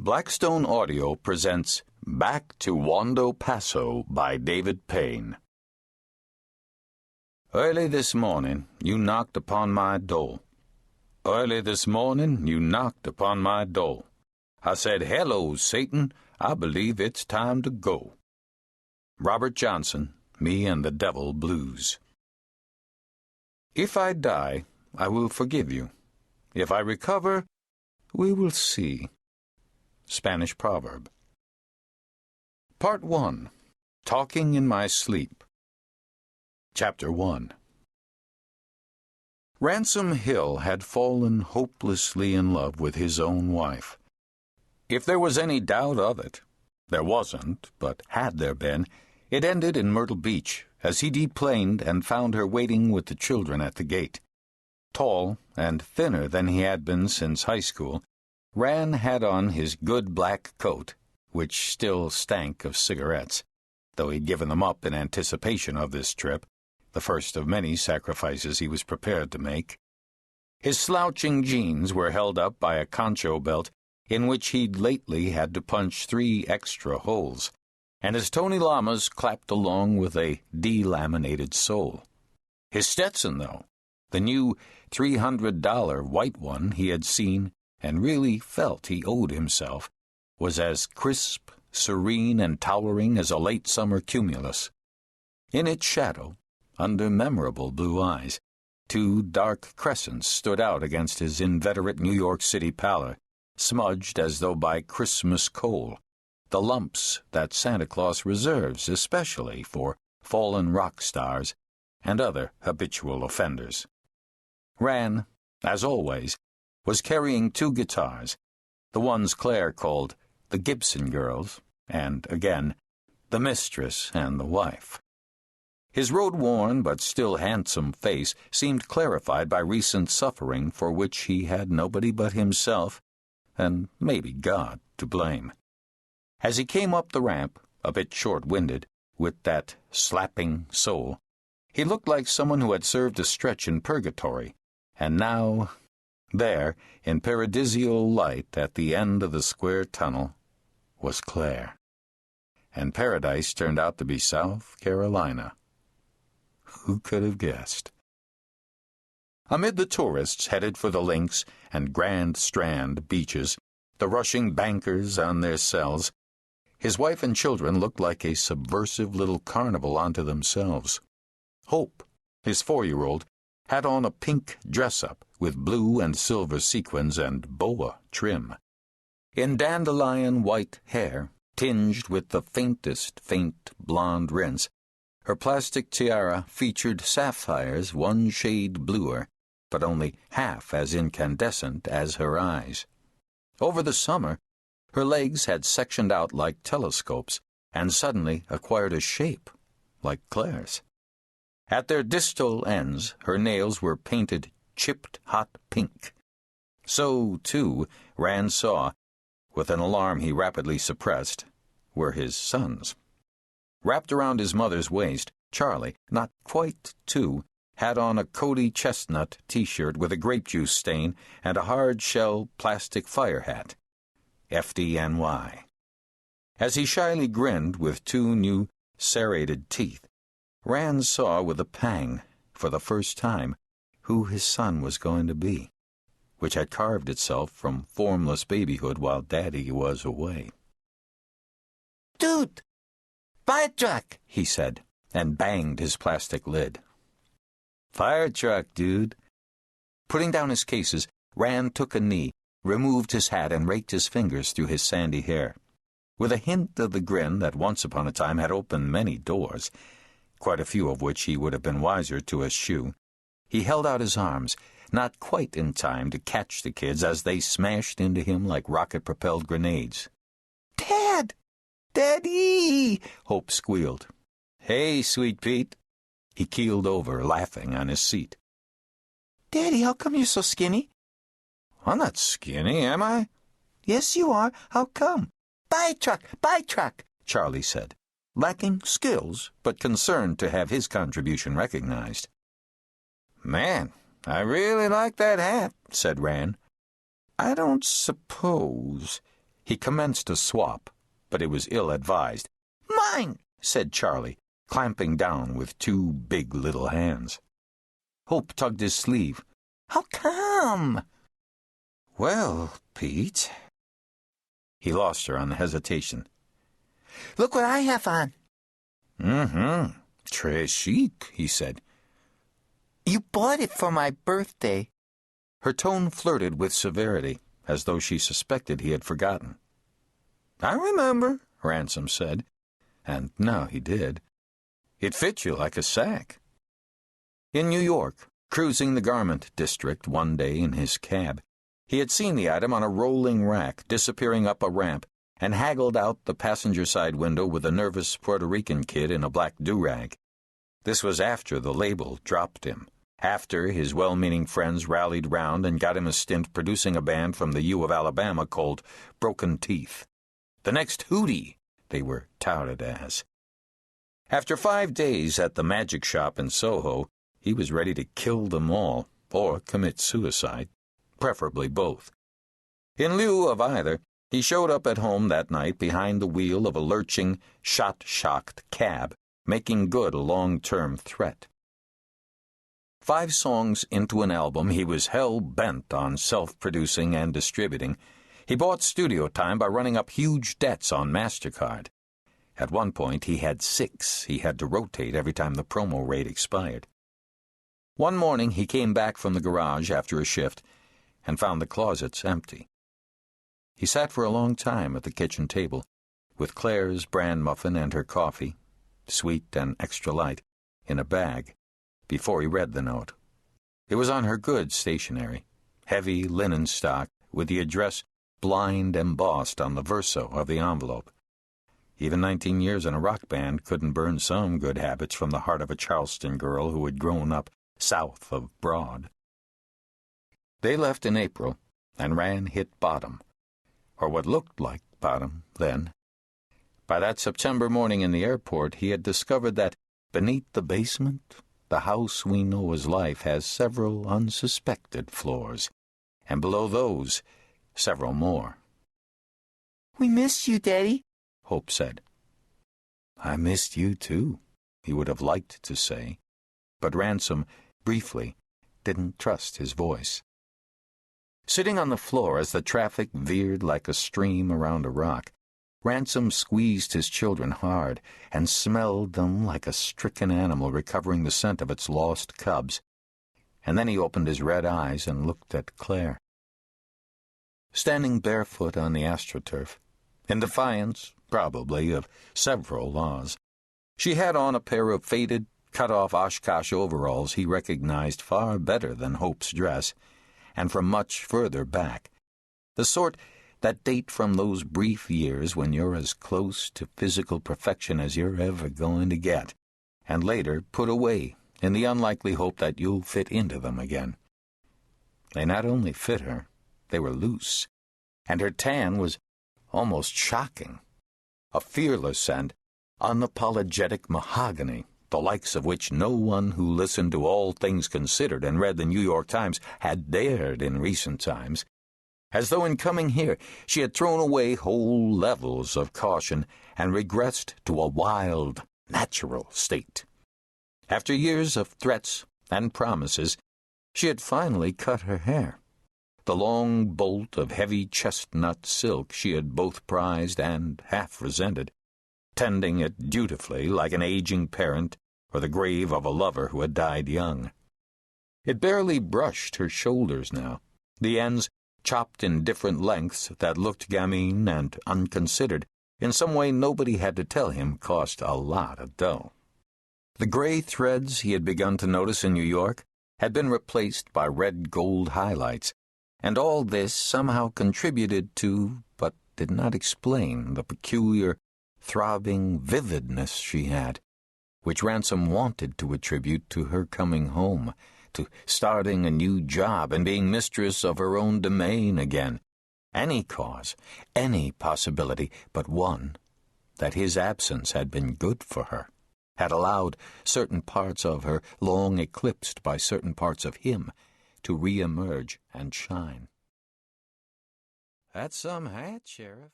Blackstone Audio presents Back to Wando Paso by David Payne. Early this morning you knocked upon my door. Early this morning you knocked upon my door. I said, "Hello, Satan, I believe it's time to go." Robert Johnson, Me and the Devil Blues. If I die, I will forgive you. If I recover, we will see. Spanish proverb. Part 1. Talking in My Sleep. Chapter 1. Ransom Hill had fallen hopelessly in love with his own wife. If there was any doubt of it, there wasn't, but had there been, it ended in Myrtle Beach, as he deplaned and found her waiting with the children at the gate. Tall and thinner than he had been since high school, Ran had on his good black coat, which still stank of cigarettes, though he'd given them up in anticipation of this trip, the first of many sacrifices he was prepared to make. His slouching jeans were held up by a concho belt in which he'd lately had to punch 3 extra holes, and his Tony Lamas clapped along with a delaminated sole. His Stetson, though, the new $300 white one he had seen and really felt he owed himself, was as crisp, serene, and towering as a late summer cumulus. In its shadow, under memorable blue eyes, 2 dark crescents stood out against his inveterate New York City pallor, smudged as though by Christmas coal, the lumps that Santa Claus reserves especially for fallen rock stars and other habitual offenders. Ran, as always, was carrying 2 guitars, the ones Claire called the Gibson Girls, and, again, the mistress and the wife. His road-worn but still handsome face seemed clarified by recent suffering for which he had nobody but himself, and maybe God, to blame. As he came up the ramp, a bit short-winded, with that slapping sole, he looked like someone who had served a stretch in purgatory, and now, there, in paradisial light at the end of the square tunnel, was Claire. And paradise turned out to be South Carolina. Who could have guessed? Amid the tourists headed for the links and Grand Strand beaches, the rushing bankers on their cells, his wife and children looked like a subversive little carnival unto themselves. Hope, his 4-year-old, had on a pink dress-up with blue and silver sequins and boa trim. In dandelion white hair, tinged with the faintest faint blonde rinse, her plastic tiara featured sapphires 1 shade bluer, but only half as incandescent as her eyes. Over the summer, her legs had sectioned out like telescopes and suddenly acquired a shape like Claire's. At their distal ends, her nails were painted chipped hot pink. So, too, Ran saw, with an alarm he rapidly suppressed, were his sons. Wrapped around his mother's waist, Charlie, not quite 2, had on a Cody chestnut T-shirt with a grape juice stain and a hard-shell plastic fire hat. FDNY. As he shyly grinned with 2 new serrated teeth, Ran saw with a pang, for the first time, who his son was going to be, which had carved itself from formless babyhood while Daddy was away. "Dude, fire truck," he said, and banged his plastic lid. "Fire truck, dude." Putting down his cases, Ran took a knee, removed his hat, and raked his fingers through his sandy hair. With a hint of the grin that once upon a time had opened many doors, quite a few of which he would have been wiser to eschew, he held out his arms, not quite in time to catch the kids as they smashed into him like rocket-propelled grenades. "Dad! Daddy!" Hope squealed. "Hey, Sweet Pete." He keeled over, laughing on his seat. "Daddy, how come you're so skinny?" "I'm not skinny, am I?" "Yes, you are. How come?" Buy truck, Charlie said, lacking skills, but concerned to have his contribution recognized. "Man, I really like that hat," said Ran. "I don't suppose—" He commenced a swap, but it was ill-advised. "Mine," said Charlie, clamping down with two big little hands. Hope tugged his sleeve. "How come?" "Well, Pete..." He lost her on the hesitation. "Look what I have on." "Mm-hmm. Très chic," he said. "You bought it for my birthday." Her tone flirted with severity, as though she suspected he had forgotten. "I remember," Ransom said, and now he did. "It fits you like a sack." In New York, cruising the garment district one day in his cab, he had seen the item on a rolling rack disappearing up a ramp and haggled out the passenger side window with a nervous Puerto Rican kid in a black do-rag. This was after the label dropped him, after his well-meaning friends rallied round and got him a stint producing a band from the U of Alabama called Broken Teeth. The next Hootie, they were touted as. After 5 days at the Magic Shop in Soho, he was ready to kill them all, or commit suicide, preferably both. In lieu of either, he showed up at home that night behind the wheel of a lurching, shot-shocked cab, making good a long-term threat. 5 songs into an album he was hell-bent on self-producing and distributing. He bought studio time by running up huge debts on MasterCard. At one point, he had 6 he had to rotate every time the promo rate expired. One morning, he came back from the garage after a shift and found the closets empty. He sat for a long time at the kitchen table, with Claire's bran muffin and her coffee, sweet and extra light, in a bag, before he read the note. It was on her goods stationery, heavy linen stock with the address blind embossed on the verso of the envelope. Even 19 years in a rock band couldn't burn some good habits from the heart of a Charleston girl who had grown up south of Broad. They left in April, and Rand hit bottom, or what looked like bottom then. By that September morning in the airport, he had discovered that beneath the basement, the house we know as life has several unsuspected floors, and below those, several more. "We missed you, Daddy," Hope said. "I missed you, too," he would have liked to say, but Ransom, briefly, didn't trust his voice. Sitting on the floor as the traffic veered like a stream around a rock, Ransom squeezed his children hard and smelled them like a stricken animal recovering the scent of its lost cubs. And then he opened his red eyes and looked at Claire. Standing barefoot on the astroturf, in defiance, probably, of several laws, she had on a pair of faded, cut-off Oshkosh overalls he recognized far better than Hope's dress, and from much further back, the sort that date from those brief years when you're as close to physical perfection as you're ever going to get, and later put away in the unlikely hope that you'll fit into them again. They not only fit her, they were loose, and her tan was almost shocking, a fearless and unapologetic mahogany, the likes of which no one who listened to All Things Considered and read the New York Times had dared in recent times. As though in coming here she had thrown away whole levels of caution and regressed to a wild, natural state. After years of threats and promises, she had finally cut her hair. The long bolt of heavy chestnut silk she had both prized and half resented, tending it dutifully like an aging parent or the grave of a lover who had died young. It barely brushed her shoulders now, the ends chopped in different lengths that looked gamine and unconsidered, in some way nobody had to tell him cost a lot of dough. The gray threads he had begun to notice in New York had been replaced by red-gold highlights, and all this somehow contributed to, but did not explain, the peculiar, throbbing vividness she had, which Ransom wanted to attribute to her coming home, to starting a new job and being mistress of her own domain again. Any cause, any possibility but one, that his absence had been good for her, had allowed certain parts of her, long eclipsed by certain parts of him, to re-emerge and shine. "That's some hat, Sheriff."